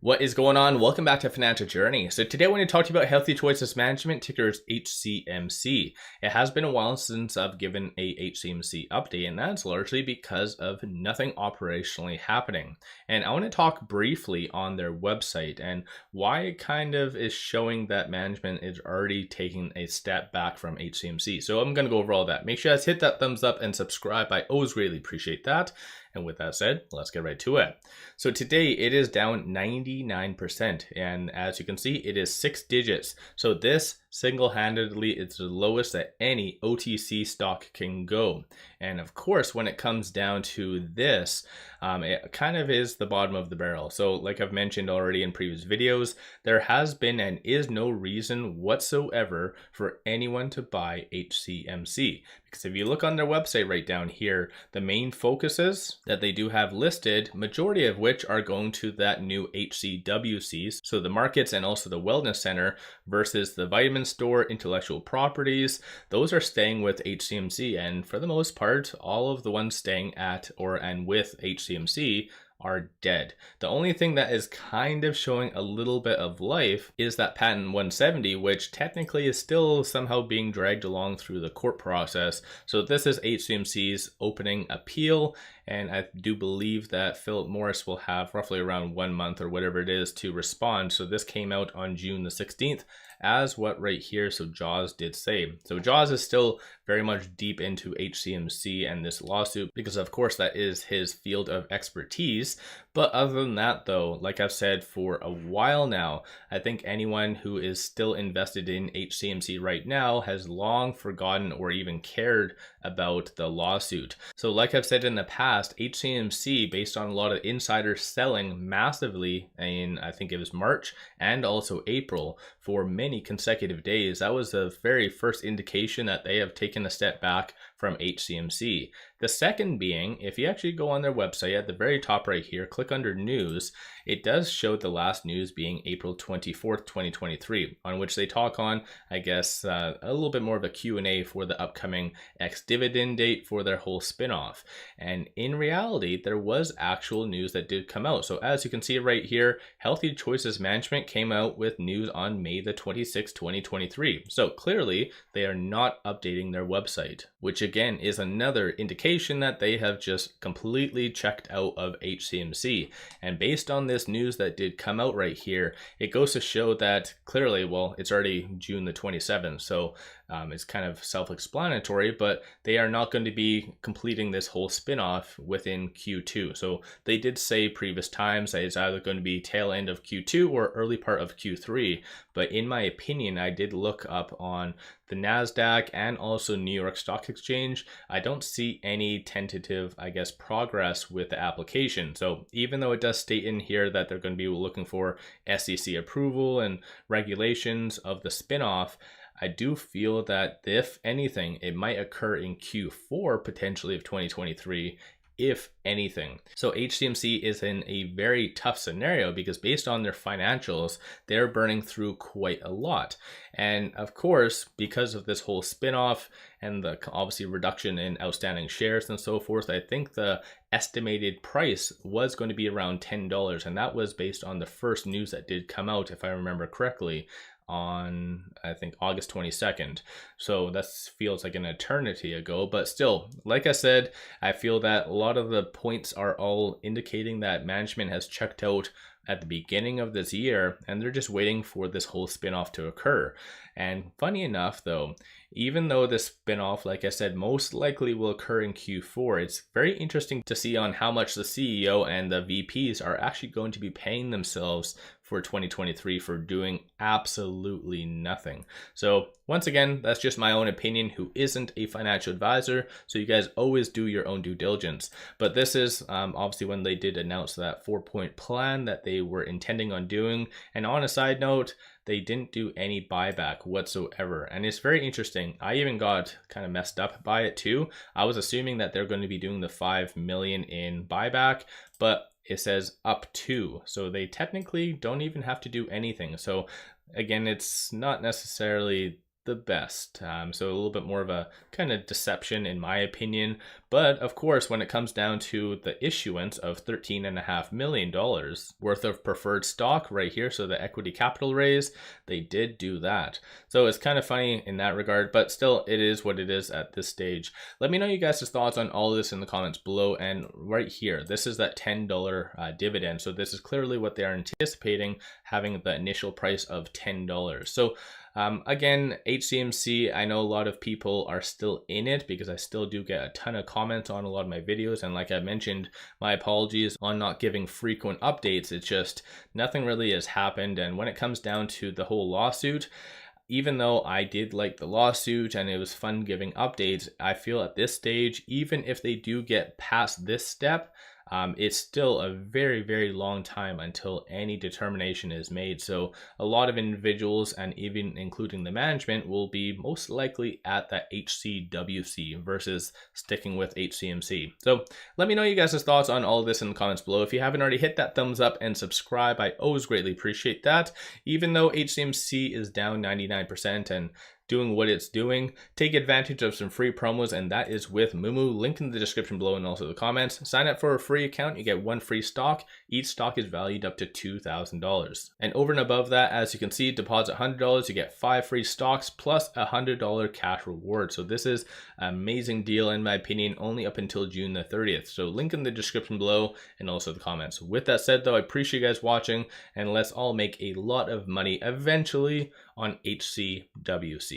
What is going on? Welcome back to Financial Journey. So today I want to talk to you about Healthier Choices Management, tickers HCMC. It has been a while since I've given a HCMC update, and that's largely because of nothing operationally happening. And I want to talk briefly on their website and why it kind of is showing that management is already taking a step back from HCMC. So I'm going to go over all that. Make sure you guys hit that thumbs up and subscribe. I always really appreciate that. And with that said, let's get right to it. So today it is down 99%. And as you can see, it is 6 digits. So this single-handedly is the lowest that any OTC stock can go. And of course, when it comes down to this, it kind of is the bottom of the barrel. So like I've mentioned already in previous videos, there has been and is no reason whatsoever for anyone to buy HCMC. Because if you look on their website right down here, the main focuses that they do have listed, majority of which are going to that new HCWCs, so the markets and also the wellness center versus the vitamin store, intellectual properties, those are staying with HCMC. And for the most part, all of the ones staying at and with HCMC are dead. The only thing that is kind of showing a little bit of life is that patent 170, which technically is still somehow being dragged along through the court process. So this is HCMC's opening appeal, and I do believe that Philip Morris will have roughly around 1 month or whatever it is to respond. So this came out on June the 16th as what right here, so Jaws did say. So Jaws is still very much deep into HCMC and this lawsuit because of course that is his field of expertise. But other than that though, like I've said for a while now, I think anyone who is still invested in HCMC right now has long forgotten or even cared about the lawsuit. So like I've said in the past, HCMC, based on a lot of insider selling massively in, I think it was March and also April for many consecutive days, that was the very first indication that they have taken a step back from HCMC. The second being, if you actually go on their website at the very top right here, click under news, it does show the last news being April 24th, 2023, on which they talk on, I guess, a little bit more of a Q&A for the upcoming ex-dividend date for their whole spinoff. And in reality, there was actual news that did come out. So as you can see right here, Healthier Choices Management came out with news on May the 26th, 2023. So clearly, they are not updating their website, which again is another indication that they have just completely checked out of HCMC. And based on this news that did come out right here, it goes to show that clearly, well, it's already June the 27th, so it's kind of self-explanatory, but they are not going to be completing this whole spin-off within Q2. So they did say previous times that it's either going to be tail end of Q2 or early part of Q3. But in my opinion, I did look up on the NASDAQ and also New York Stock Exchange. I don't see any tentative, I guess, progress with the application. So even though it does state in here that they're going to be looking for SEC approval and regulations of the spin-off, I do feel that if anything, it might occur in Q4 potentially of 2023, if anything. So HCMC is in a very tough scenario because based on their financials, they're burning through quite a lot. And of course, because of this whole spinoff and the obviously reduction in outstanding shares and so forth, I think the estimated price was going to be around $10. And that was based on the first news that did come out, if I remember correctly, on I think August 22nd. So that feels like an eternity ago, but still, like I said, I feel that a lot of the points are all indicating that management has checked out at the beginning of this year and they're just waiting for this whole spinoff to occur. And funny enough though, even though the spinoff, like I said, most likely will occur in Q4, it's very interesting to see on how much the CEO and the VPs are actually going to be paying themselves for 2023 for doing absolutely nothing. So once again, that's just my own opinion, who isn't a financial advisor. So you guys always do your own due diligence. But this is obviously when they did announce that 4-point plan that they were intending on doing. And on a side note, they didn't do any buyback whatsoever. And it's very interesting. I even got kind of messed up by it too. I was assuming that they're going to be doing the 5 million in buyback, but it says up to. So they technically don't even have to do anything. So again, it's not necessarily the best. So a little bit more of a kind of deception in my opinion. But of course, when it comes down to the issuance of $13.5 million worth of preferred stock right here, so the equity capital raise, they did do that. So it's kind of funny in that regard, but still it is what it is at this stage. Let me know you guys' thoughts on all of this in the comments below. And right here, this is that $10 dividend. So this is clearly what they are anticipating, having the initial price of $10. So again, HCMC, I know a lot of people are still in it because I still do get a ton of comments on a lot of my videos. And like I mentioned, my apologies on not giving frequent updates. It's just nothing really has happened. And when it comes down to the whole lawsuit, even though I did like the lawsuit and it was fun giving updates, I feel at this stage, even if they do get past this step, it's still a very, very long time until any determination is made. So a lot of individuals, and even including the management, will be most likely at that HCWC versus sticking with HCMC. So let me know you guys' thoughts on all of this in the comments below. If you haven't already, hit that thumbs up and subscribe. I always greatly appreciate that. Even though HCMC is down 99% and doing what it's doing, take advantage of some free promos, and that is with Moomoo. Link in the description below and also the comments. Sign up for a free account, you get 1 free stock. Each stock is valued up to $2,000. And over and above that, as you can see, deposit $100, you get 5 free stocks plus a $100 cash reward. So this is an amazing deal in my opinion, only up until June the 30th. So link in the description below and also the comments. With that said though, I appreciate you guys watching, and let's all make a lot of money eventually on HCWC.